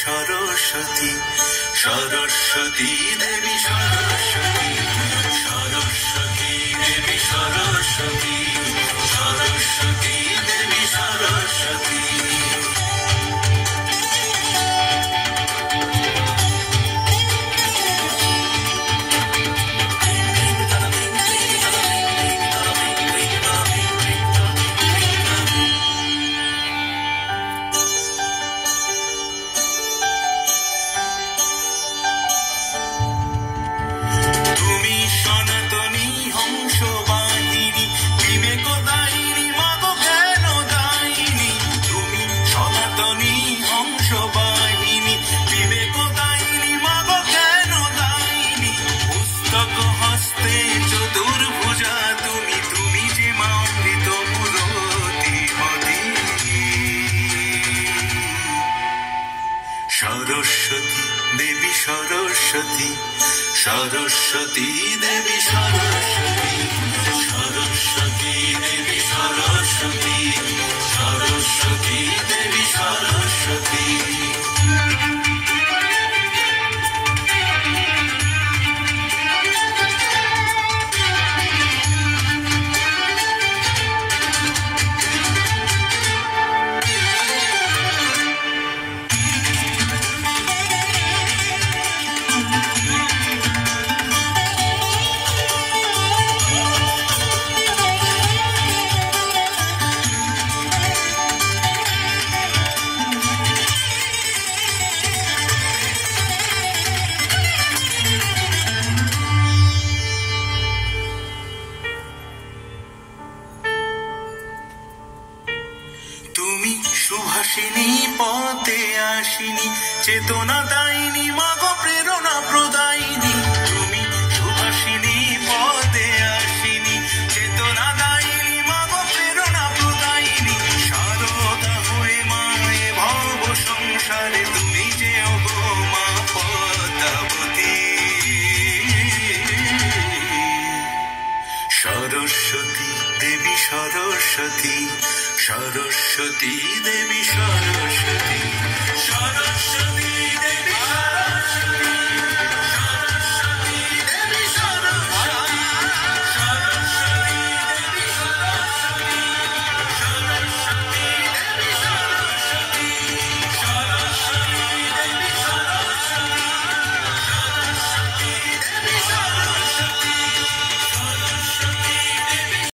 সরস্বতী, সরস্বতী দেবী সরস্বতী, সরস্বতী দেবী সরস্বতী, সরস্বতী দেবী সরস্বতী। সরস্বতী দেবী সরস্বতী, সরস্বতী দেবী সরস্বতী, সরস্বতী দেবী সরস্বতী, সরস্বতী দেবী সরস্বতী। তুমি সুভাষিনী পথে আসিনি, চেতনা দায়নি মাগো প্রেরণা প্রদায়িনী। তুমি সুভাষিনী পথে আসিনি, চেতনা দায়নি মাগো প্রেরণা প্রদায়িনী। সারদা হয়ে মায়ে ভব সংসারে তুমি যে ওগো মা পদ্মাবতী। সরস্বতী দেবী সরস্বতী, সরস্বতী দেবী সরস্বতী।